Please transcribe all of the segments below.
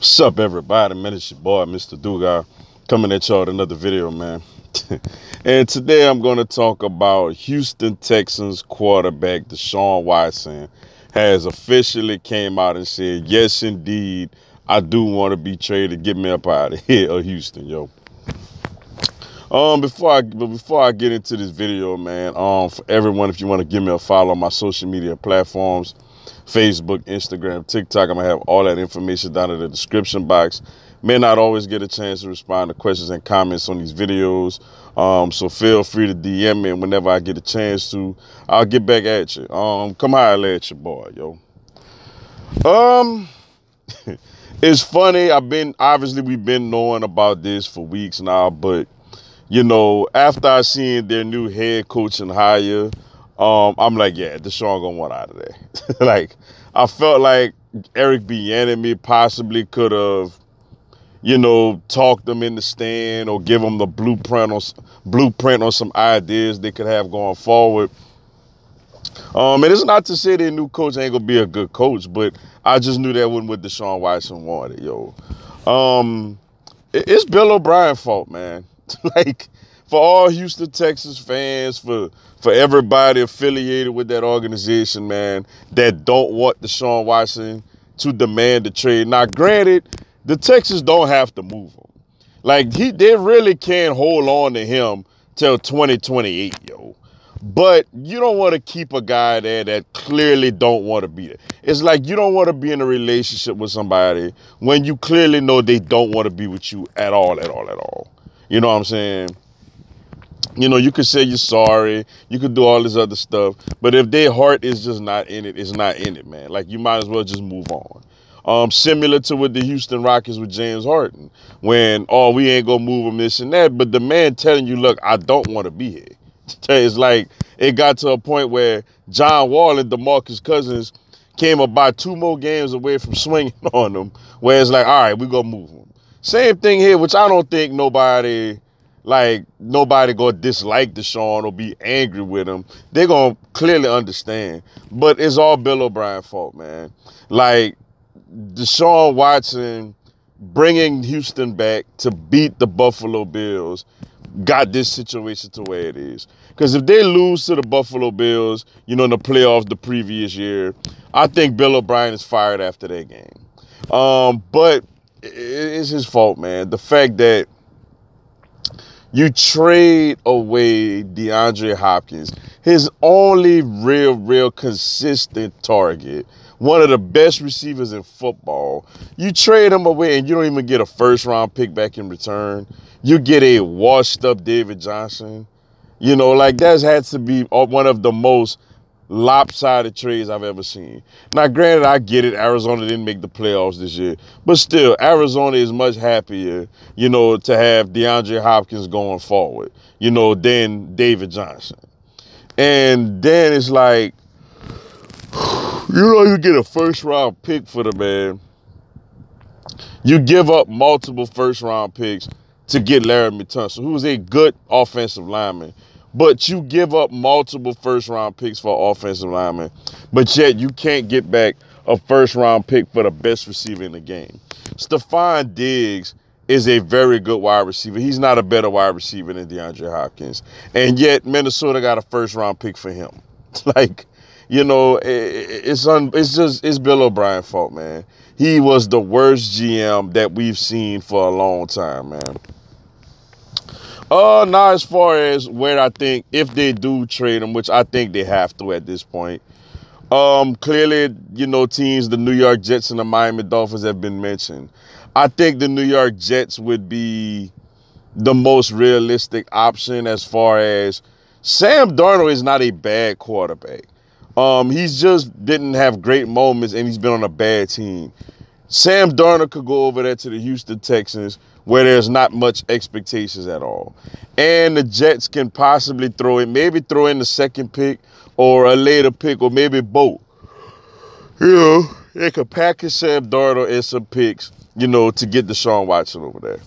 What's up, everybody? Man, it's your boy, Mr. Dugar, coming at y'all with another video, man. And today I'm going to talk about Houston Texans quarterback Deshaun Watson has officially came out and said, yes, indeed, I do want to be traded. Get me up out of here, Houston, yo. Before I get into this video, man, for everyone, if you want to give me a follow on my social media platforms, Facebook, Instagram, TikTok, I'm gonna have all that information down in the description box. May not always get a chance to respond to questions and comments on these videos, so feel free to DM me, and whenever I get a chance to, I'll get back at you. Come holler at your boy, yo. It's funny. We've been knowing about this for weeks now, but you know, after I seen their new head coach and hire, I'm like, yeah, Deshaun gonna want out of there. Like, I felt like Eric Bieniemy possibly could have, you know, talked them in the stand or give them the blueprint on some ideas they could have going forward. And it's not to say their new coach ain't gonna be a good coach, but I just knew that wasn't what Deshaun Watson wanted, yo. It's Bill O'Brien's fault, man. Like, for all Houston Texans fans, for everybody affiliated with that organization, man, that don't want Deshaun Watson to demand the trade. Now, granted, the Texans don't have to move him. Like, they really can't hold on to him till 2028, yo. But you don't want to keep a guy there that clearly don't want to be there. It's like you don't want to be in a relationship with somebody when you clearly know they don't want to be with you at all. You know what I'm saying? You know, you could say you're sorry. You could do all this other stuff. But if their heart is just not in it, it's not in it, man. Like, you might as well just move on. Similar to with the Houston Rockets with James Harden. When, oh, we ain't going to move him, this and that. But the man telling you, look, I don't want to be here. It's like it got to a point where John Wall and DeMarcus Cousins came about 2 more games away from swinging on them. Where it's like, all right, we're going to move him. Same thing here, which I don't think nobody gonna dislike Deshaun or be angry with him. They're gonna clearly understand. But it's all Bill O'Brien's fault, man. Like, Deshaun Watson bringing Houston back to beat the Buffalo Bills got this situation to where it is. Because if they lose to the Buffalo Bills, you know, in the playoffs the previous year, I think Bill O'Brien is fired after that game. But it's his fault, man. The fact that you trade away DeAndre Hopkins, his only real consistent target, one of the best receivers in football. You trade him away and you don't even get a first-round pick back in return. You get a washed-up David Johnson. You know, like, that has to be one of the most lopsided trades I've ever seen. Now, granted, I get it. Arizona didn't make the playoffs this year. But still, Arizona is much happier, you know, to have DeAndre Hopkins going forward, you know, than David Johnson. And then it's like, you know, you get a first-round pick for the man. You give up multiple first-round picks to get Laramie Tunsil, who is a good offensive lineman. But you give up multiple first-round picks for offensive linemen, but yet you can't get back a first-round pick for the best receiver in the game. Stephon Diggs is a very good wide receiver. He's not a better wide receiver than DeAndre Hopkins. And yet Minnesota got a first-round pick for him. Like, you know, it's Bill O'Brien's fault, man. He was the worst GM that we've seen for a long time, man. Now, as far as where I think if they do trade him, which I think they have to at this point, clearly, you know, teams, the New York Jets and the Miami Dolphins have been mentioned. I think the New York Jets would be the most realistic option as far as Sam Darnold is not a bad quarterback. He's just didn't have great moments and he's been on a bad team. Sam Darnold could go over there to the Houston Texans where there's not much expectations at all. And the Jets can possibly maybe throw in the second pick or a later pick or maybe both. You know, they could package Sam Darnold and some picks, you know, to get Deshaun Watson over there.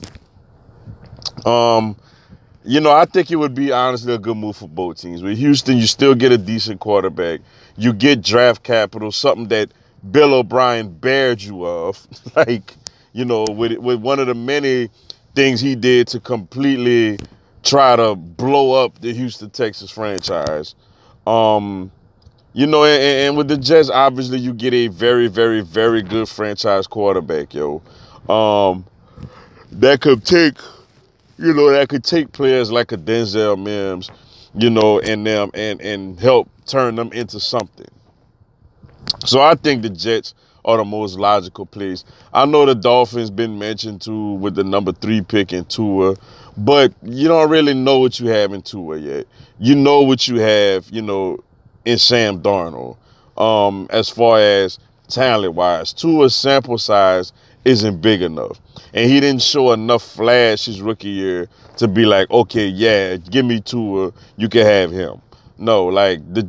You know, I think it would be honestly a good move for both teams. With Houston, you still get a decent quarterback. You get draft capital, something that Bill O'Brien bared you of. Like, you know, with one of the many things he did to completely try to blow up the Houston Texans franchise. You know, and with the Jets, obviously you get a very, very, very good franchise quarterback, yo. That could take, you know, that could take players like a Denzel Mims, you know, and help turn them into something. So I think the Jets are the most logical place. I know the Dolphins been mentioned too with the number 3 pick in Tua, but you don't really know what you have in Tua yet. You know what you have, you know, in Sam Darnold. As far as talent-wise, Tua's sample size isn't big enough. And he didn't show enough flash his rookie year to be like, okay, yeah, give me Tua, you can have him. No, like the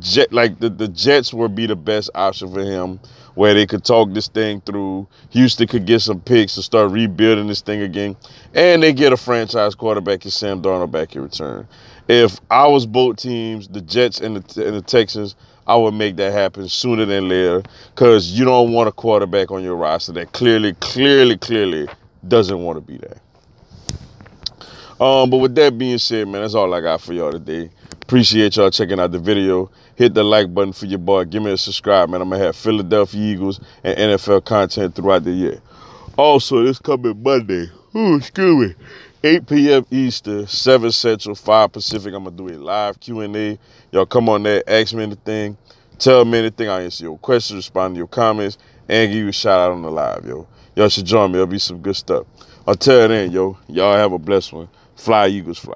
Jets would be the best option for him, where they could talk this thing through. Houston could get some picks to start rebuilding this thing again, and they get a franchise quarterback in Sam Darnold back in return. If I was both teams, the Jets and the Texans, I would make that happen sooner than later, because you don't want a quarterback on your roster that clearly doesn't want to be there. But with that being said, man, that's all I got for y'all today. Appreciate y'all checking out the video. Hit the like button for your boy. Give me a subscribe, man. I'm going to have Philadelphia Eagles and NFL content throughout the year. Also, this coming Monday, 8 p.m. Eastern, 7 Central, 5 Pacific, I'm going to do a live Q&A. Y'all come on there, ask me anything, tell me anything. I'll answer your questions, respond to your comments, and give you a shout out on the live, yo. Y'all should join me. There'll be some good stuff. Until then, yo, y'all have a blessed one. Fly, Eagles, fly.